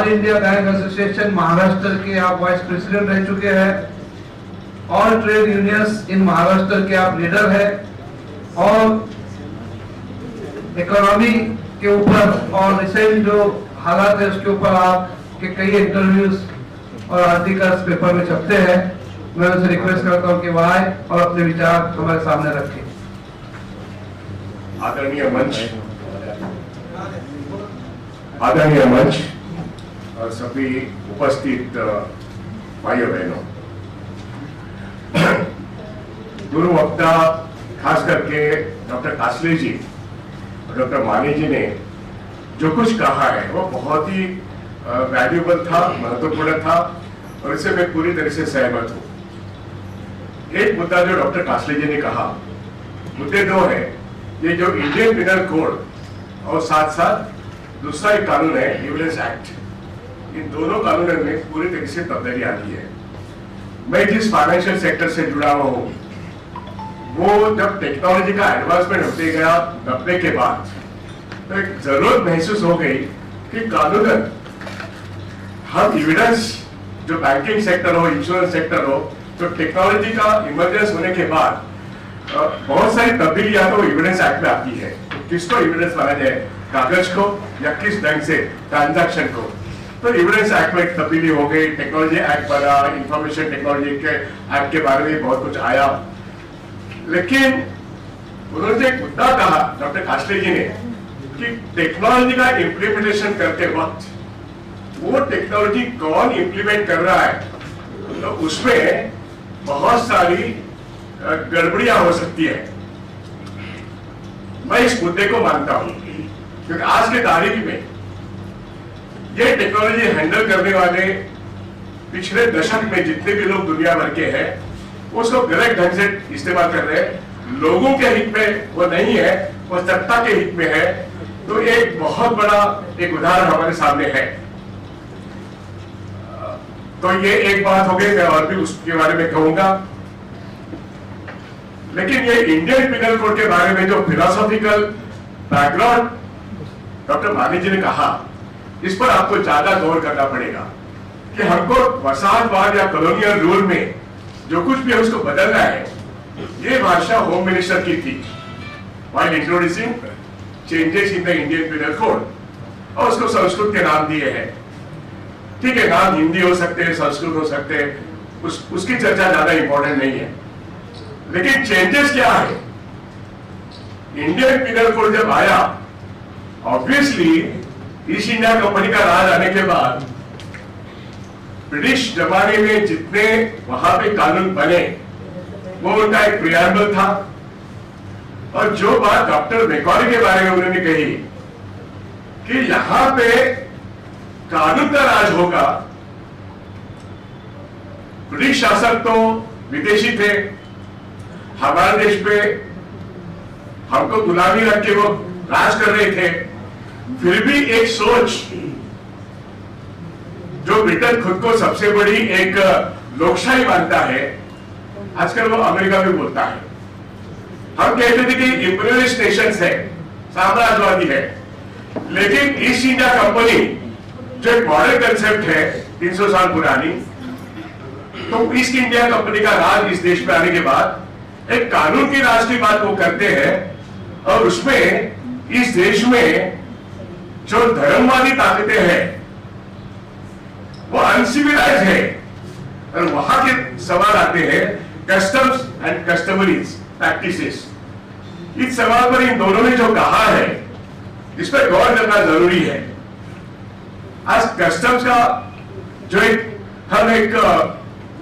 All India bank association Maharashtra के आप vice president रह चुके हैं, ऑल ट्रेड यूनियंस इन महाराष्ट्र के आप लीडर हैं, और इकोनॉमी के ऊपर और रिसेंट जो हालात है उसके ऊपर आपके कई इंटरव्यूज और आर्टिकल्स पेपर में छपते हैं। मैं उनसे रिक्वेस्ट करता हूं कि वह आए और अपने विचार हमारे सामने रखें। आदरणीय मंच और सभी उपस्थित भाइयों बहनों, गुरु वक्ता खास करके डॉक्टर कासले जी और डॉक्टर मानी जी ने जो कुछ कहा है वो बहुत ही वैल्यूएबल था, महत्वपूर्ण था, और इससे मैं पूरी तरह से सहमत हूं। एक मुद्दा जो डॉक्टर कासले जी ने कहा, मुद्दे दो है, ये जो इंडियन पिनल कोड और साथ साथ दूसरा एक कानून है एविडेंस एक्ट, इन दोनों कानूनों में पूरी तरह से तब्दीली आती है। मैं जिस फाइनेंशियल सेक्टर से जुड़ा हुआ हूं, वो जब टेक्नोलॉजी का एडवांसमेंट होते गया 90 के बाद, तो एक जरूरत महसूस हो गई कि कानूनन हम एविडेंस, जो बैंकिंग सेक्टर हो, इंश्योरेंस सेक्टर हो, तो टेक्नोलॉजी का इमरजेंस होने के बाद बहुत सारी तब्दीलियां तो एविडेंस एक्ट में आती है। तो किसको एविडेंस माना जाए, कागज को या किस ढंग से ट्रांजैक्शन को, तो एविडेंस एक्ट में तब्दीली हो गई, टेक्नोलॉजी एक्ट बना, इंफॉर्मेशन टेक्नोलॉजी के एक्ट के बारे में बहुत कुछ आया। लेकिन उन्होंने एक मुद्दा कहा डॉक्टर कासले जी ने कि टेक्नोलॉजी का इंप्लीमेंटेशन करते वक्त वो टेक्नोलॉजी कौन इंप्लीमेंट कर रहा है, तो उसमें बहुत सारी गड़बड़ियां हो सकती है। मैं इस मुद्दे को मानता हूं क्योंकि आज के तारीख में ये टेक्नोलॉजी हैंडल करने वाले पिछले दशक में जितने भी लोग दुनिया भर के हैं, उसको गलत ढंग से इस्तेमाल कर रहे हैं। लोगों के हित में वो नहीं है, वो सत्ता के हित में है। तो एक बहुत बड़ा एक उदाहरण हमारे सामने है। तो ये एक बात हो गई, मैं और भी उसके बारे में कहूंगा। लेकिन ये इंडियन पिनल कोड के बारे में जो फिलोसॉफिकल बैकग्राउंड डॉक्टर मानी जी ने कहा, इस पर आपको ज्यादा गौर करना पड़ेगा कि हमको वसाहतवाद या कॉलोनियल रूल में जो कुछ भी है उसको बदलना है। ये भाषा होम मिनिस्टर की थी while introducing changes in the Indian penal code, और उसको संस्कृत के नाम दिए हैं। ठीक है, नाम हिंदी हो सकते हैं, संस्कृत हो सकते हैं, उसकी चर्चा ज्यादा इंपॉर्टेंट नहीं है। लेकिन चेंजेस क्या है? इंडियन पिनल कोड जब आया, ऑब्वियसली ईस्ट इंडिया कंपनी का राज आने के बाद ब्रिटिश जमाने में जितने वहां पे कानून बने, वो उनका एक प्रियम्बल था। और जो बात डॉक्टर मैकॉले के बारे में उन्होंने कही कि यहां पे कानून का राज होगा, ब्रिटिश शासक तो विदेशी थे, हमारे देश पे हमको गुलामी रख के वो राज कर रहे थे। फिर भी एक सोच, जो ब्रिटेन खुद को सबसे बड़ी एक लोकशाही मानता है, आजकल वो अमेरिका में बोलता है। हम कहते थे कि इंपीरियलिस्ट नेशंस है, साम्राज्यवादी है, लेकिन ईस्ट इंडिया कंपनी जो एक मॉडर्न कंसेप्ट है 300 साल पुरानी, तो ईस्ट इंडिया कंपनी का राज इस देश में आने के बाद एक कानून की राज की बात वो करते हैं, और उसमें इस देश में जो धर्मवादी ताकतें हैं वो अनसिविलाइज है। और वहां के सवाल आते हैं कस्टम्स एंड कस्टमरीज प्रैक्टिसेस। इस सवाल पर इन दोनों ने जो कहा है, इस पर गौर करना जरूरी है। आज कस्टम्स का जो हम एक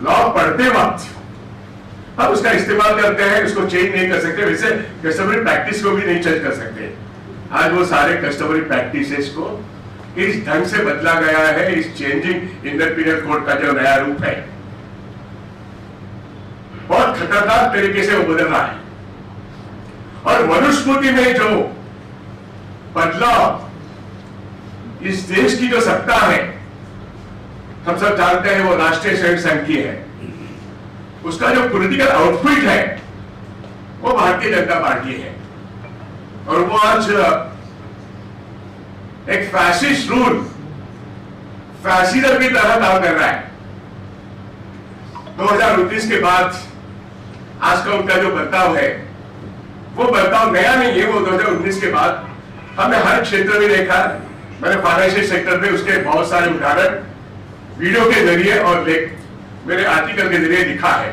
लॉ पढ़ते वक्त हम उसका इस्तेमाल करते हैं, उसको चेंज नहीं कर सकते, वैसे कस्टमरी प्रैक्टिस को भी नहीं चेंज कर सकते। आज वो सारे कस्टमरी प्रैक्टिसेस को इस ढंग से बदला गया है, इस चेंजिंग इंडियन पिनल कोड का जो नया रूप है, बहुत खतरनाक तरीके से वो बदल रहा है। और मनुस्मृति में जो बदलाव, इस देश की जो सत्ता है, हम सब जानते हैं वो राष्ट्रीय स्वयं संघ की है, उसका जो पॉलिटिकल आउटपुट है वो भारतीय जनता पार्टी है। और वो आज एक फैसिस्ट रूल, फैसिज्म की तरह काम कर रहा है। 2019 के बाद आज का उनका जो बर्ताव है वो बर्ताव नया नहीं है। वो 2019 के बाद हमने हर क्षेत्र में देखा। मैंने फाइनेंशियल सेक्टर में उसके बहुत सारे उदाहरण वीडियो के जरिए और मेरे आर्टिकल के जरिए दिखा है।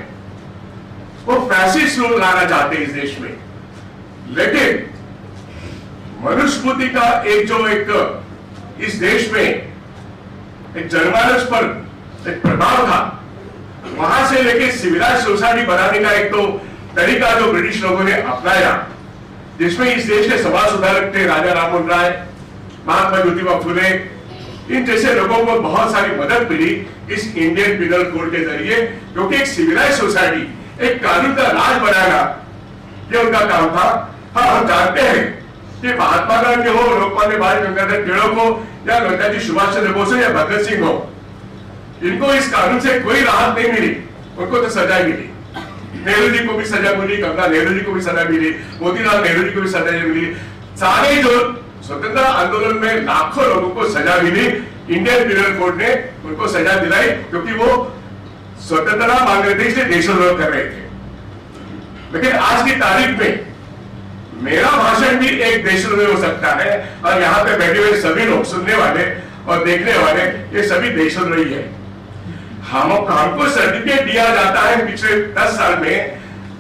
वो फैसिस्ट रूल लाना चाहते हैं इस देश में, लेकिन मनुस्मृति का एक इस देश में एक जनमानस पर एक प्रभाव था। वहां से लेके सिविलाइज्ड सोसाइटी बनाने का एक तो तरीका जो ब्रिटिश लोगों ने अपनाया, जिसमें इस देश के समाज सुधारक थे राजा राममोहन राय, महात्मा ज्योतिबा फुले, इन जैसे लोगों को बहुत सारी मदद मिली इस इंडियन पिनल कोड के जरिए, क्योंकि एक सिविलाइज्ड सोसाइटी, एक कानून का राज बनाना ये उनका काम था। हाँ, हम जानते हैं कि महात्मा गांधी हो, लोकमान्य बाल गंगाधर तिलक हो, या नेताजी सुभाष चंद्र बोस हो, या भगत सिंह हो, इनको इस कानून से कोई राहत नहीं मिली। उनको तो सजा मिली। नेहरू जी को भी सजा मिली, कमला नेहरू जी को भी सजा मिली, मोतीलाल नेहरू जी को भी सजा मिली। सारे जो स्वतंत्रता आंदोलन में लाखों लोगों को सजा मिली, इंडियन पिनल कोड ने उनको सजा दिलाई, क्योंकि वो स्वतंत्रता मांग रहे थे, इसलिए देशद्रोह कर रहे थे। लेकिन आज की तारीख में मेरा भाषण भी एक देशद्रोह हो सकता है, और यहाँ पे बैठे हुए सभी लोग, सुनने वाले और देखने वाले, ये सभी देशद्रोही है। हमको सर्टिफिकेट दिया जाता है पिछले 10 साल में,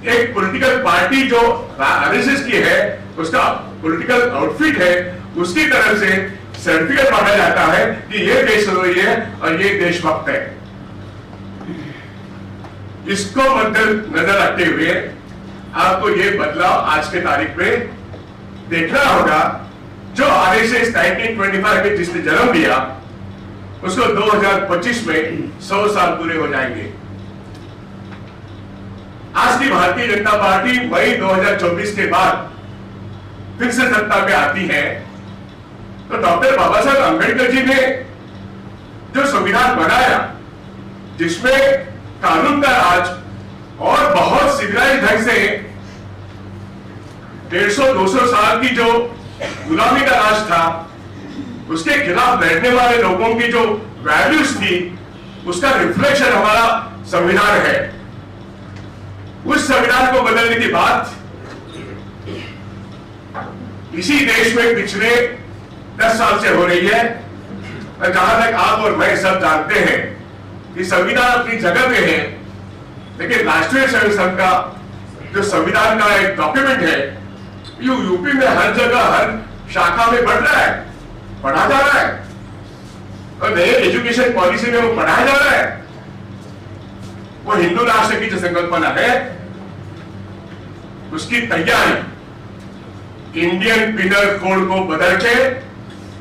एक पॉलिटिकल पार्टी जो आरएसएस की है, उसका पॉलिटिकल आउटफिट है, उसकी तरफ से सर्टिफिकेट मांगा जाता है कि ये देशद्रोही है और ये देशभक्त है। इसको मद्देनजर रखते हुए आपको ये बदलाव आज के तारीख में देखना होगा। जो आरएसएस 1925 में जिसने जन्म दिया, उसको 2025 में 100 साल पूरे हो जाएंगे। आज की भारतीय जनता पार्टी मई 2024 के बाद फिर से सत्ता पे आती है, तो डॉक्टर बाबा साहब अंबेडकर जी ने जो संविधान बनाया, जिसमें कानून का राज और बहुत सिविलाइज्ड ढंग से 150-200 साल की जो गुलामी का राज था, उसके खिलाफ लड़ने वाले लोगों की जो वैल्यूज थी, उसका रिफ्लेक्शन हमारा संविधान है। उस संविधान को बदलने की बात इसी देश में पिछले 10 साल से हो रही है। और जहां तक आप और मैं सब जानते हैं कि संविधान अपनी जगह पे है, लेकिन राष्ट्रीय स्वयं संघ का जो संविधान का एक डॉक्यूमेंट है, यूपी में हर जगह हर शाखा में बढ़ रहा है, पढ़ा जा रहा है, और नए एजुकेशन पॉलिसी में वो पढ़ाया जा रहा है। वो हिंदू राष्ट्र की जो संकल्पना है, उसकी तैयारी इंडियन पिनल कोड को बदल के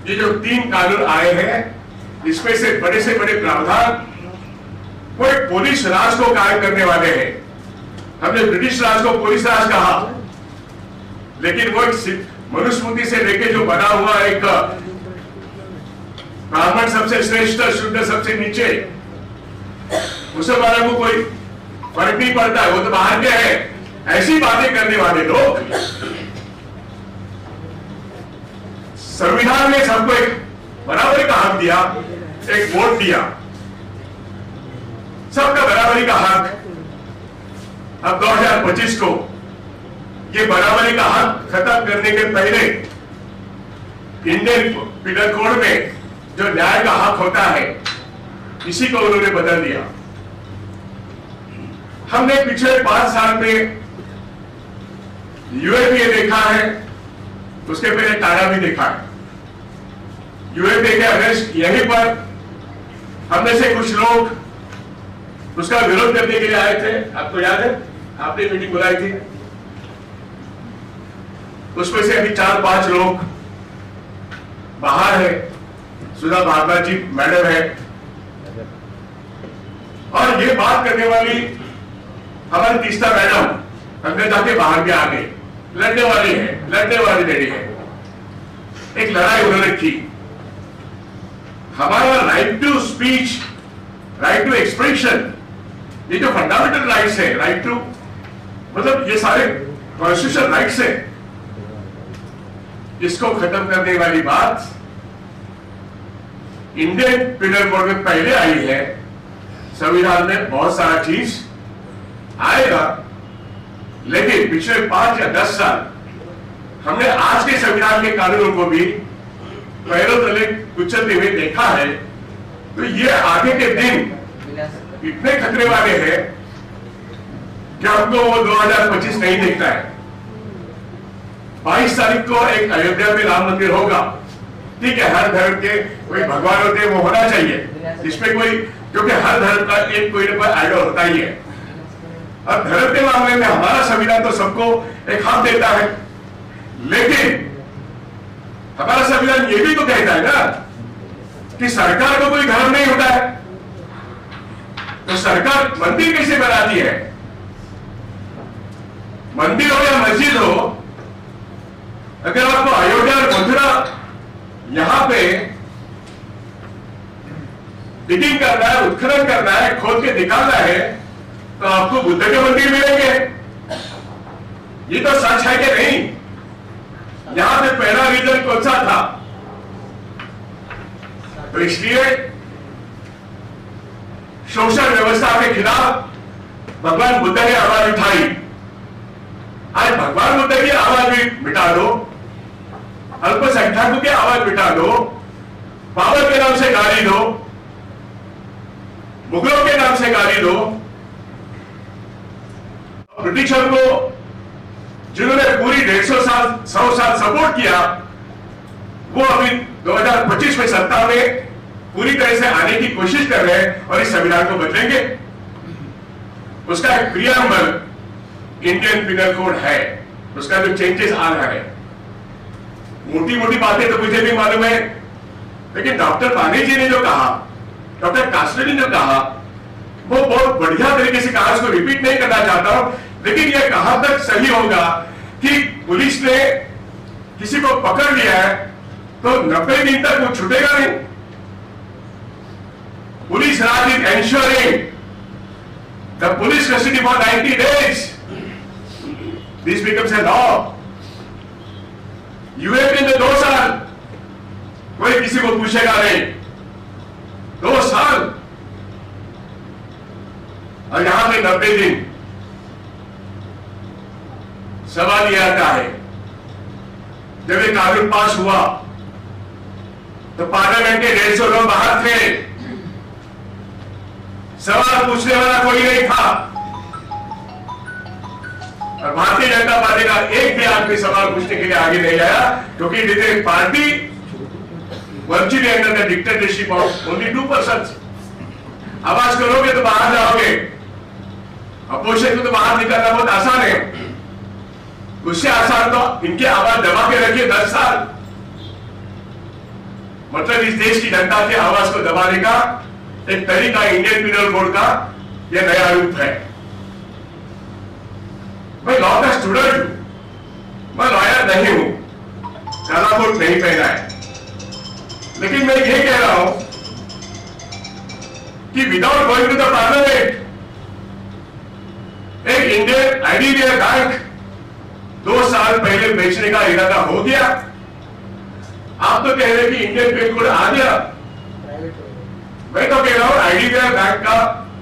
ये जो 3 कानून आए हैं, इसमें से बड़े प्रावधान वो एक पुलिस राज को कायम करने वाले हैं। हमने ब्रिटिश राज को पुलिस राज कहा, लेकिन वो एक मनुस्मृति से लेके जो बना हुआ एक ब्राह्मण सबसे श्रेष्ठ, शूद्र सबसे नीचे, मुसलमानों को कोई फर्क नहीं पड़ता, वो तो बाहर के हैं, ऐसी बातें करने वाले लोग संविधान में सबको एक बराबरी का हक दिया, एक वोट दिया, सबका बराबरी का हक। अब 2025 को ये बराबरी का हक खत्म करने के पहले इंडियन पिनल कोड में जो न्याय का हक होता है, इसी को उन्होंने बदल दिया। हमने पिछले 5 साल में यूएपीए देखा है, उसके पहले टाटा भी देखा है। यूएपीए के अगेंस्ट यहीं पर हमने से कुछ लोग उसका विरोध करने के लिए आए थे, आपको याद है, आपने मीटिंग बुलाई थी। उसमें से अभी 4-5 लोग बाहर है, सुधा भारद्वाज जी मैडम है, और ये बात करने वाली हमारी तीस्ता मैडम अंदर जाके बाहर भी आ गई, लड़ने वाली है, लड़ने वाली लेडी है। एक लड़ाई उन्होंने की। हमारा right to speech, right to expression, ये जो फंडामेंटल राइट्स है, राइट टू मतलब ये सारे कॉन्स्टिट्यूशन राइट्स है, इसको खत्म करने वाली बात इंडियन पिनल कोड में पहले आई है, संविधान में बहुत सारा चीज आएगा, लेकिन पिछले 5 या 10 साल हमने आज के संविधान के कानूनों को भी पैरों तले कुचलते हुए देखा है। तो ये आगे के दिन इतने खतरे वाले हैं कि हमको वो 2025 नहीं देखता है। 22 तारीख को एक अयोध्या में राम मंदिर होगा, ठीक है, हर धर्म के कोई भगवान होते हैं, वो होना चाहिए, इसमें कोई, क्योंकि हर धर्म का एक कोई ना कोई आइडल होता ही है। और धर्म के मामले में हमारा संविधान तो सबको एक हक देता है, लेकिन हमारा संविधान ये भी तो कहता है ना कि सरकार को कोई धर्म नहीं होता है, तो सरकार मंदिर कैसे बनाती है? मंदिर हो या मस्जिद हो, अगर आपको अयोध्या और मथुरा यहां पे डिगिंग करना है, उत्खनन करना है, खोद के दिखाना है, तो आपको बुद्ध के मंदिर मिलेंगे। ये तो सच है कि नहीं? यहां पे पहला रीजन कौन सा था? तो इसलिए शोषण व्यवस्था के खिलाफ भगवान बुद्ध ने आवाज उठाई। आज भगवान बुद्ध की आवाज भी मिटा दो, अल्पसंख्यकों की आवाज मिटा दो, बाबर के नाम से गाली दो, मुगलों के नाम से गाली दो, ब्रिटिशर को जिन्होंने पूरी 150 साल 100 साल सपोर्ट किया, वो अभी 2025 में सत्ता में पूरी तरह से आने की कोशिश कर रहे हैं और इस संविधान को बदलेंगे। उसका एक प्रियम्बल इंडियन पिनल कोड है, उसका जो चेंजेस आ रहा है, मोटी मोटी बातें तो मुझे भी मालूम है, लेकिन डॉक्टर पानी जी ने जो कहा, डॉक्टर कास्ले ने जो कहा, वो बहुत बढ़िया तरीके से कहा, उसको रिपीट नहीं करना चाहता हूं, लेकिन यह कहां तक सही होगा कि पुलिस ने किसी को पकड़ लिया है तो 90 दिन तक वो छूटेगा नहीं। Police Raj is ensuring the police custody for 90 days. This becomes a law. UAP में 2 साल कोई किसी को पूछेगा नहीं, 2 साल, और यहां पे 90 दिन। सवाल यह आता है, जब ये कानून पास हुआ तो पार्लियामेंट के 150 लोग बाहर थे, सवाल पूछने वाला कोई नहीं था, और भारतीय जनता पार्टी का एक भी आदमी सवाल पूछने के लिए आगे नहीं आया, क्योंकि it is a party virtually under the dictatorship of only 2%। आवाज करोगे तो बाहर जाओगे, अपोजिशन को तो बाहर निकलना बहुत आसान है, उससे आसान तो इनकी आवाज दबा के रखिए 10 साल। मतलब इस देश की जनता की आवाज को दबाने का एक तरीका इंडियन पिनल कोड का यह नया रूप है। मैं लॉ का स्टूडेंट हूं, मैं लॉयर नहीं हूं, काला कोट नहीं पहना है, लेकिन मैं ये कह रहा हूं कि without going to the parliament एक इंडियन आईडीबीआई बैंक 2 साल पहले बेचने का इरादा हो गया। आप तो कह रहे कि इंडियन पिनल कोड आ गया, मैं तो कह रहा हूं आईडीबीआई बैंक का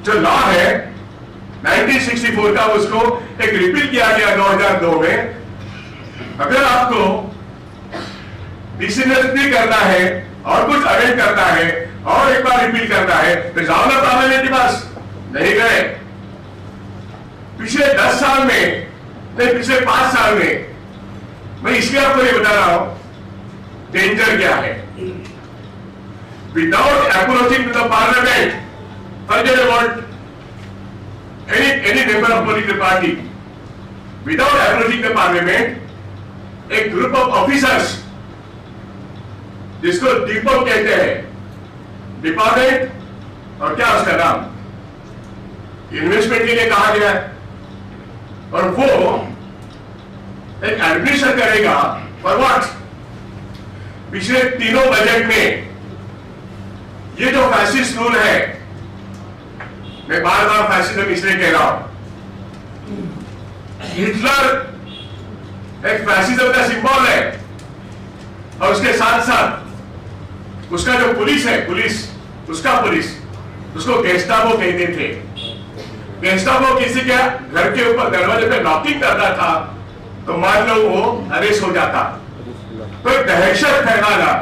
जो लॉ है 1964 का, उसको एक रिपील किया गया 2002 में। अगर आपको डिसिजन करना है और कुछ अमेंड करना है और एक बार रिपील करना है तो जाओ ना पार्लियामेंट के पास, नहीं गए। पिछले 10 साल में नहीं, पिछले 5 साल में, मैं इसलिए आपको ये बता रहा हूं डेंजर क्या है। Without approaching to the parliament, forget about any member of political party, without approaching the parliament, एक ग्रुप ऑफ ऑफिसर्स जिसको डिपो कहते हैं, डिपार्टमेंट और क्या उसका नाम, इन्वेस्टमेंट के लिए कहा गया है, और वो एक एडमिनिस्ट्रेशन करेगा फॉर व्हाट। पिछले 3 बजट में ये जो फैसिस्ट रूल है, मैं बार बार फैसिज्म इसलिए कह रहा हूं, हिटलर एक फैसिज्म का सिंबल है, और उसके साथ साथ उसका जो पुलिस है, पुलिस उसको गेस्टापो कहते थे। गेस्टापो किसी के घर के ऊपर दरवाजे पे नॉकिंग करता था तो मान लो वो अरेस्ट हो जाता। तो दहशत फैलाना,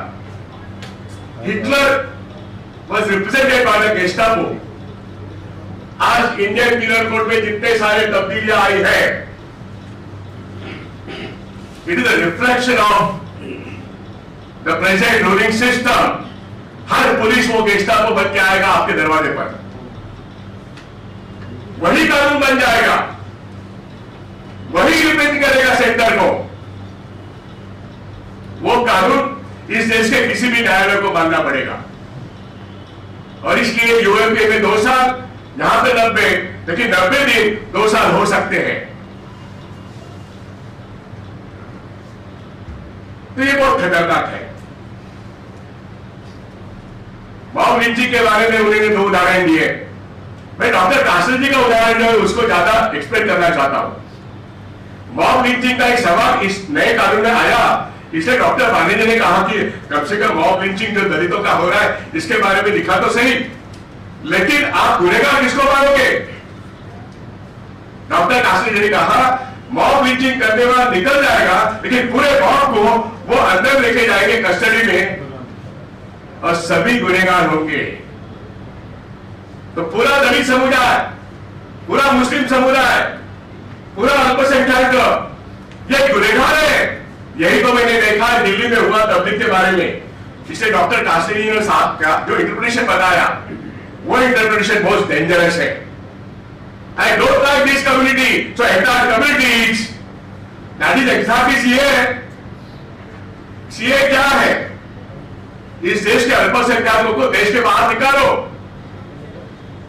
Hitler was represented by the Gestapo। आज इंडियन पीनल कोड में जितने सारे तब्दीलियां आई है, it is a reflection of the present ruling system. Her police वो गेस्टापो बन के आएगा आपके दरवाजे पर, वही कानून बन जाएगा, वही रिप्रेजेंट करेगा सेंटर को। वो कानून इस देश के किसी भी न्यायालय को मानना पड़ेगा। और इसलिए यूएपी में 2 साल, यहां पे 90, लेकिन 90 दिन 2 साल हो सकते हैं। तो ये बहुत खतरनाक है। मॉब लिंचिंग के बारे में उन्होंने 2 उदाहरण दिए। मैं डॉक्टर कासले जी का उदाहरण जो है उसको ज्यादा एक्सप्लेन करना चाहता हूं। मॉब लिंचिंग का एक सवाल इस नए कानून में आया, इसलिए डॉक्टर बानेजी ने कहा कि कम से कम मॉब लिंचिंग जो दलितों का हो रहा है इसके बारे में लिखा तो सही, लेकिन आप गुनहगार किसको मानोगे? डॉक्टर कासले जी ने कहा मॉब लिंचिंग करने वाला निकल जाएगा, लेकिन पूरे मॉब को वो अंदर लेके जाएंगे कस्टडी में और सभी गुनहगार होंगे। तो पूरा दलित समुदाय, पूरा मुस्लिम समुदाय, पूरा अल्पसंख्यक ये गुनहगार है। यही तो मैंने देखा दिल्ली में हुआ तबलीग के बारे में। इसलिए डॉक्टर कासले जी ने साहब का जो इंटरप्रिटेशन बताया वो इंटरप्रिटेशन बहुत डेंजरस है। I don't like this community, so entire communities, that is exactly CA. CA क्या है? इस देश के अल्पसंख्यकों को देश के बाहर निकालो।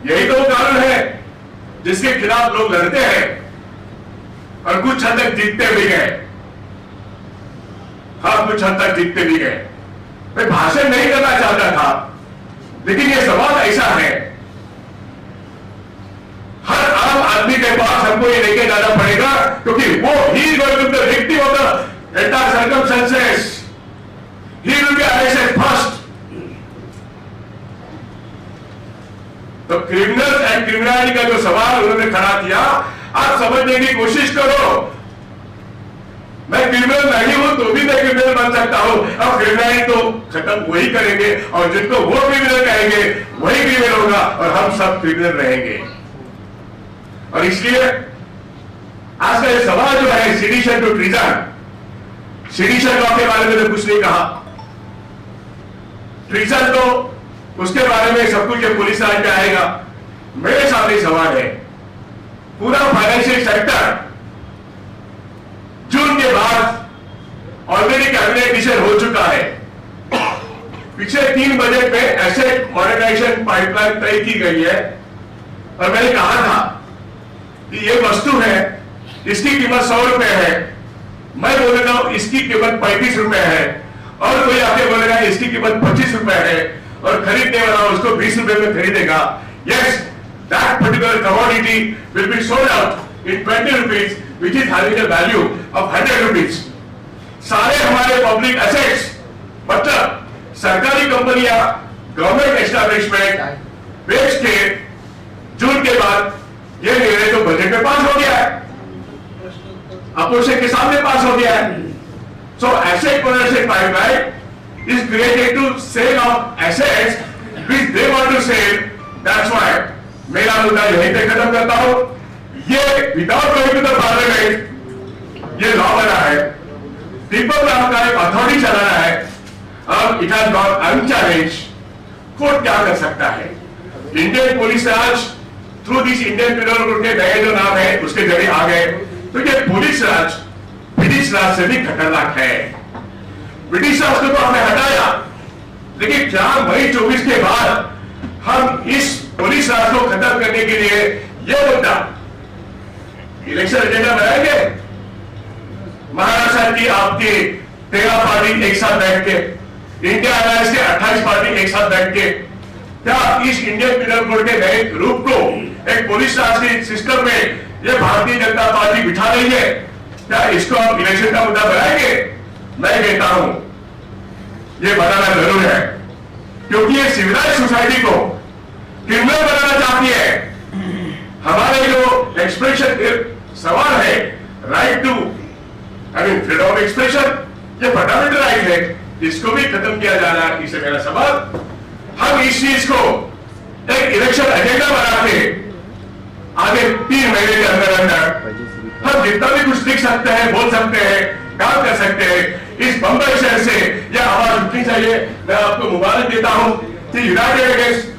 यही तो वो कानून है जिसके खिलाफ लोग लड़ते हैं और कुछ हद तक जीतते भी गए। हाँ, कुछ हद तक जीतते भी गए। मैं भाषण नहीं करना चाहता था, लेकिन यह सवाल ऐसा है, हर आम आदमी के पास हमको ये लेके जाना पड़ेगा, क्योंकि वो ही victim of the entire circumstances, he will be arrested first. तो क्रिमिनल एंड क्रिमिनलिटी का जो सवाल उन्होंने खड़ा किया, आप समझने की कोशिश करो। मैं क्रिमिनल नहीं हूं तो भी मैं क्रिमिनल बन सकता हूं। अब क्रिमिनलिटी तो खत्म वही करेंगे और जिनको वो क्रिमिनल कहेंगे वही क्रिमिनल होगा और हम सब क्रिमिनल रहेंगे। और इसलिए आज का ये सवाल जो है sedition to treason, sedition law के बारे में तो कुछ नहीं कहा। ट्रीजन तो उसके बारे में सब कुछ पुलिस राज में आएगा। मेरे सामने सवाल है, पूरा फाइनेंशियल सेक्टर जून के बाद ऑलरेडी कैबिनेट डिसीजन हो चुका है। पिछले 3 बजट में एसेट मॉडर्नाइजेशन पाइपलाइन तय की गई है और मैंने कहा था कि ये वस्तु है, इसकी कीमत 100 रुपए है, मैं बोल रहा हूं इसकी कीमत 35 रुपए है, और कोई आके बोलेगा इसकी कीमत 25 रुपए है और खरीदने वाला उसको 20 रुपए में खरीदेगा। Yes, that particular commodity will be sold out in 20 rupees which is having a value of 100 rupees। सारे हमारे पब्लिक एसेट्स, मतलब सरकारी कंपनियां, गवर्नमेंट एस्टैब्लिशमेंट बेच के जून के बाद ये निर्णय तो बजट में पास हो गया है, अपोजिशन के सामने पास हो गया है। So asset modernisation pipeline is created to sell of assets which they want to sell. That's why मेरा मुद्दा यहीं पे खत्म करता हूं। ये without going to the parliament ये लॉ बना है, पीपल का एक अथॉरिटी चलाना है, अब it has got unchallenge. Court क्या कर सकता है? Indian police raj through this Indian penal code के नए जो नाम है उसके जरिए आ गए। तो ये पुलिस राज ब्रिटिश राज से भी खतरनाक है। ब्रिटिश राज को तो हमने हटाया, लेकिन क्या मई 24 के बाद हम इस पुलिस राज को खत्म करने के लिए ये मुद्दा इलेक्शन एजेंडा बनाएंगे? महाराष्ट्र की आपकी 13 पार्टी एक साथ बैठ के, इंडिया अलायंस के 28 पार्टी एक साथ बैठ के क्या इस इंडियन पीनल कोड के नए रूप को एक पुलिस राज के सिस्टम में ये भारतीय जनता पार्टी बिठा रही है, क्या इसको आप इलेक्शन का मुद्दा बनाएंगे? मैं कहता हूं ये बनाना जरूर है। क्योंकि ये सिविलाइज सोसाइटी को क्रिमिनल बनाना चाहती है। हमारे जो एक्सप्रेशन सवाल है, right to freedom of expression, ये फंडामेंटल राइट है, इसको भी खत्म किया जाना, इससे मेरा सवाल। हम इस चीज को एक इलेक्शन एजेंडा बना के आगे 3 महीने के अंदर हम जितना भी कुछ लिख सकते हैं, बोल सकते हैं, काम कर सकते हैं, इस बंबई शहर से यह आवाज उठनी चाहिए। मैं आपको मुबारक देता हूं कि यूनाइटेड अगेंस्ट